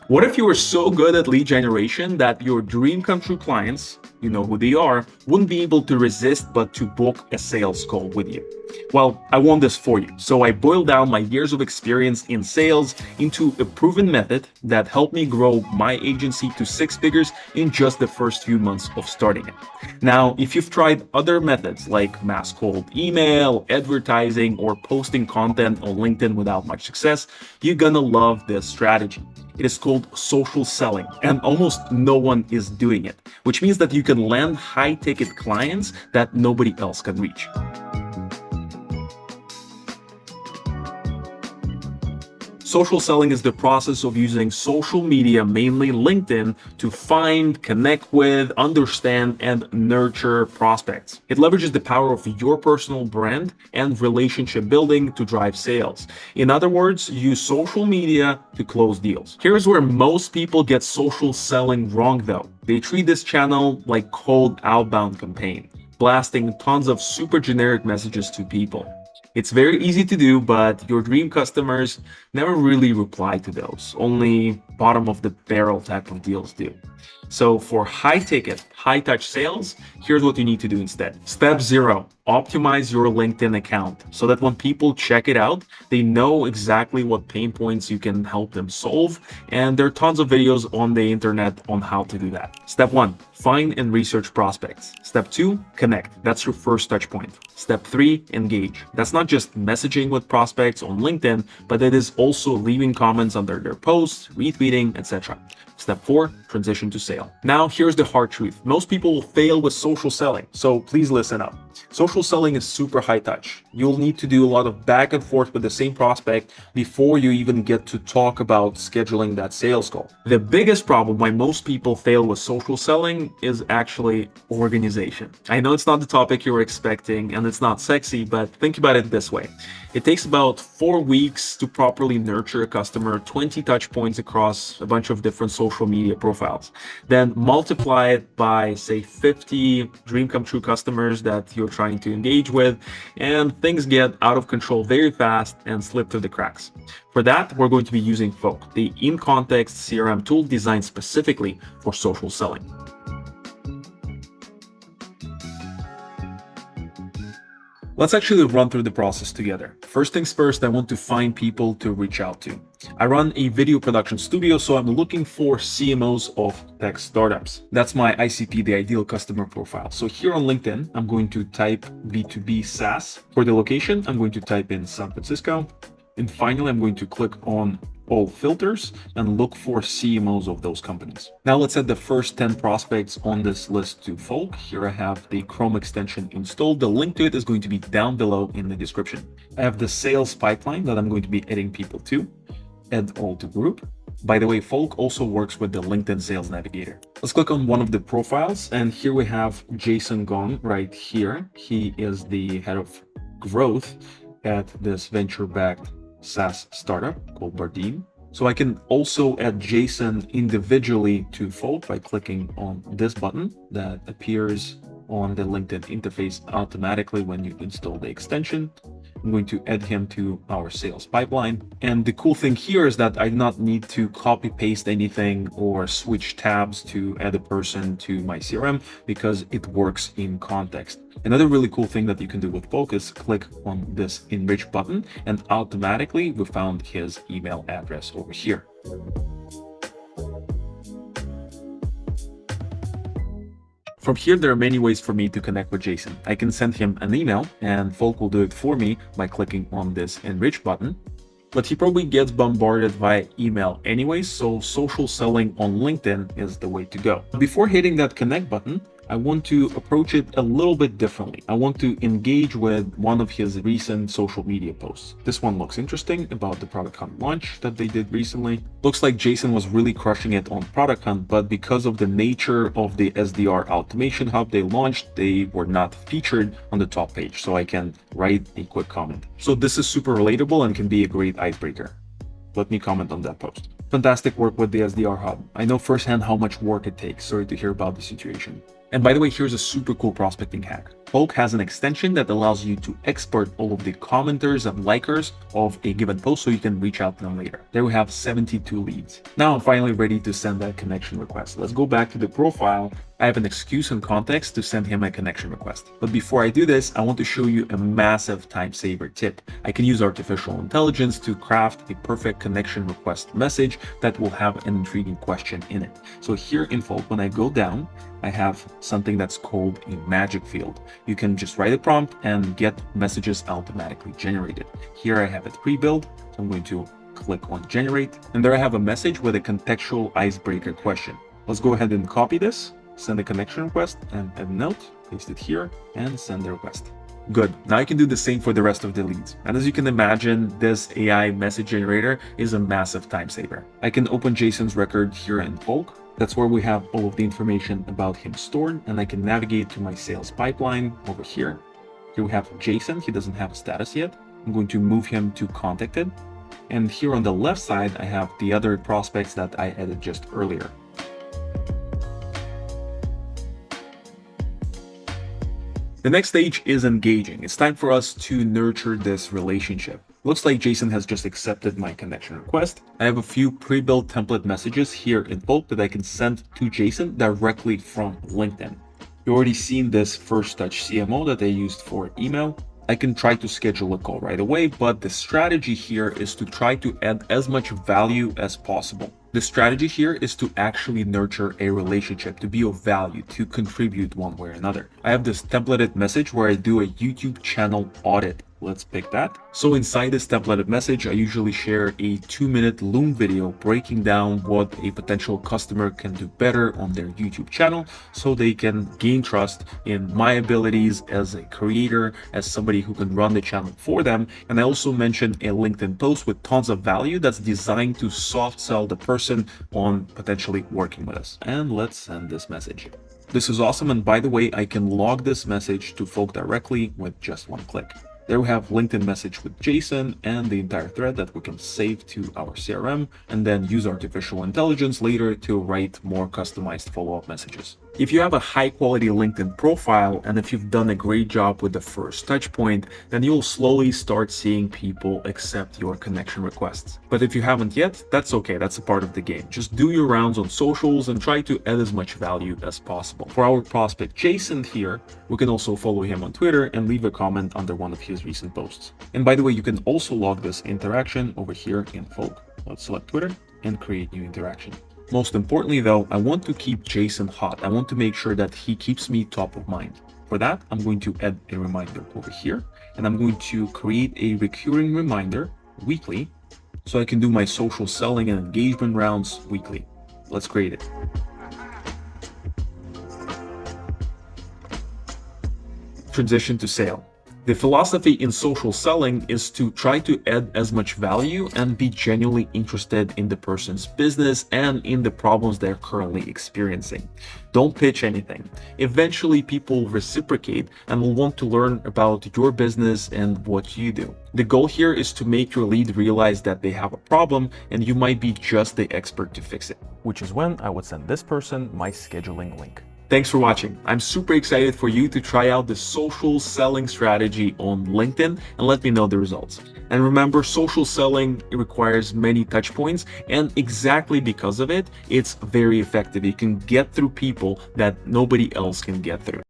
What if you were so good at lead generation that your dream come true clients, you know who they are, wouldn't be able to resist but to book a sales call with you? Well, I want this for you. So I boiled down my years of experience in sales into a proven method that helped me grow my agency to six figures in just the first few months of starting it. Now, if you've tried other methods like mass cold email, advertising, or posting content on LinkedIn without much success, you're gonna love this strategy. It is called social selling, and almost no one is doing it, which means that you can land high-ticket clients that nobody else can reach. Social selling is the process of using social media, mainly LinkedIn, to find, connect with, understand, and nurture prospects. It leverages the power of your personal brand and relationship building to drive sales. In other words, use social media to close deals. Here's where most people get social selling wrong though. They treat this channel like cold outbound campaign, blasting tons of super generic messages to people. It's very easy to do, but your dream customers never really reply to those. Only bottom of the barrel type of deals do. So for high ticket, high touch sales, here's what you need to do instead. Step 0, optimize your LinkedIn account so that when people check it out, they know exactly what pain points you can help them solve. And there are tons of videos on the internet on how to do that. Step 1, find and research prospects. Step 2, connect. That's your first touch point. Step 3, engage. That's not just messaging with prospects on LinkedIn, but it is also leaving comments under their posts, retweeting, etc. Step 4, transition to sale. Now, here's the hard truth. Most people will fail with social selling, so please listen up. Social selling is super high touch. You'll need to do a lot of back and forth with the same prospect before you even get to talk about scheduling that sales call. The biggest problem why most people fail with social selling is actually organization. I know it's not the topic you were expecting and it's not sexy, but think about it this way. It takes about 4 weeks to properly nurture a customer, 20 touch points across a bunch of different social media profiles. Then multiply it by, say, 50 dream come true customers that you're trying to engage with, and things get out of control very fast and slip through the cracks. For that, we're going to be using Folk, the in-context CRM tool designed specifically for social selling. Let's actually run through the process together. First things first, I want to find people to reach out to. I run a video production studio, so I'm looking for CMOs of tech startups. That's my ICP, the ideal customer profile. So here on LinkedIn, I'm going to type B2B SaaS. For the location, I'm going to type in San Francisco. And finally, I'm going to click on all filters and look for CMOs of those companies. Now let's add the first 10 prospects on this list to Folk. Here I have the Chrome extension installed. The link to it is going to be down below in the description. I have the sales pipeline that I'm going to be adding people to. Add all to group. By the way, Folk also works with the LinkedIn Sales Navigator. Let's click on one of the profiles, and here we have Jason Gong right here. He is the head of growth at this venture-backed SaaS startup called Bardeen. So I can also add Jason individually to Folk by clicking on this button that appears on the LinkedIn interface automatically when you install the extension. I'm going to add him to our sales pipeline. And the cool thing here is that I do not need to copy paste anything or switch tabs to add a person to my CRM because it works in context. Another really cool thing that you can do with Folk is click on this enrich button and automatically we found his email address over here. From here, there are many ways for me to connect with Jason. I can send him an email and Folk will do it for me by clicking on this enrich button. But he probably gets bombarded via email anyways, so social selling on LinkedIn is the way to go. Before hitting that connect button, I want to approach it a little bit differently. I want to engage with one of his recent social media posts. This one looks interesting about the Product Hunt launch that they did recently. Looks like Jason was really crushing it on Product Hunt, but because of the nature of the SDR Automation Hub they launched, they were not featured on the top page, so I can write a quick comment. So this is super relatable and can be a great icebreaker. Let me comment on that post. Fantastic work with the SDR Hub. I know firsthand how much work it takes. Sorry to hear about the situation. And by the way, here's a super cool prospecting hack. Bulk has an extension that allows you to export all of the commenters and likers of a given post so you can reach out to them later. There we have 72 leads. Now I'm finally ready to send that connection request. Let's go back to the profile. I have an excuse and context to send him a connection request. But before I do this, I want to show you a massive time saver tip. I can use artificial intelligence to craft a perfect connection request message that will have an intriguing question in it. So here in Folk, when I go down, I have something that's called a magic field. You can just write a prompt and get messages automatically generated. Here I have it pre-built, so I'm going to click on generate, and there I have a message with a contextual icebreaker question. Let's go ahead and copy this, send a connection request, and add a note, paste it here, and send the request. Good. Now I can do the same for the rest of the leads. And as you can imagine, this AI message generator is a massive time saver. I can open Jason's record here in Folk. That's where we have all of the information about him stored, and I can navigate to my sales pipeline over here. Here we have Jason. He doesn't have a status yet. I'm going to move him to contacted. And here on the left side, I have the other prospects that I added just earlier. The next stage is engaging. It's time for us to nurture this relationship. Looks like Jason has just accepted my connection request. I have a few pre-built template messages here in Bulk that I can send to Jason directly from LinkedIn. You've already seen this first touch CMO that I used for email. I can try to schedule a call right away, but the strategy here is to try to add as much value as possible. The strategy here is to actually nurture a relationship, to be of value, to contribute one way or another. I have this templated message where I do a YouTube channel audit. Let's pick that. So inside this templated message, I usually share a 2-minute Loom video breaking down what a potential customer can do better on their YouTube channel so they can gain trust in my abilities as a creator, as somebody who can run the channel for them. And I also mentioned a LinkedIn post with tons of value that's designed to soft sell the person on potentially working with us. And let's send this message. This is awesome. And by the way, I can log this message to Folk directly with just one click. There we have LinkedIn message with Jason and the entire thread that we can save to our CRM and then use artificial intelligence later to write more customized follow-up messages. If you have a high quality LinkedIn profile and if you've done a great job with the first touch point, then you'll slowly start seeing people accept your connection requests. But if you haven't yet, that's okay. That's a part of the game. Just do your rounds on socials and try to add as much value as possible. For our prospect Jason here, we can also follow him on Twitter and leave a comment under one of his recent posts. And by the way, you can also log this interaction over here in Folk. Let's select Twitter and create new interaction. Most importantly though, I want to keep Jason hot. I want to make sure that he keeps me top of mind. For that, I'm going to add a reminder over here, and I'm going to create a recurring reminder weekly so I can do my social selling and engagement rounds weekly. Let's create it. Transition to sale. The philosophy in social selling is to try to add as much value and be genuinely interested in the person's business and in the problems they're currently experiencing. Don't pitch anything. Eventually, people reciprocate and will want to learn about your business and what you do. The goal here is to make your lead realize that they have a problem and you might be just the expert to fix it. Which is when I would send this person my scheduling link. Thanks for watching. I'm super excited for you to try out the social selling strategy on LinkedIn and let me know the results. And remember, social selling requires many touch points, and exactly because of it, it's very effective. You can get through people that nobody else can get through.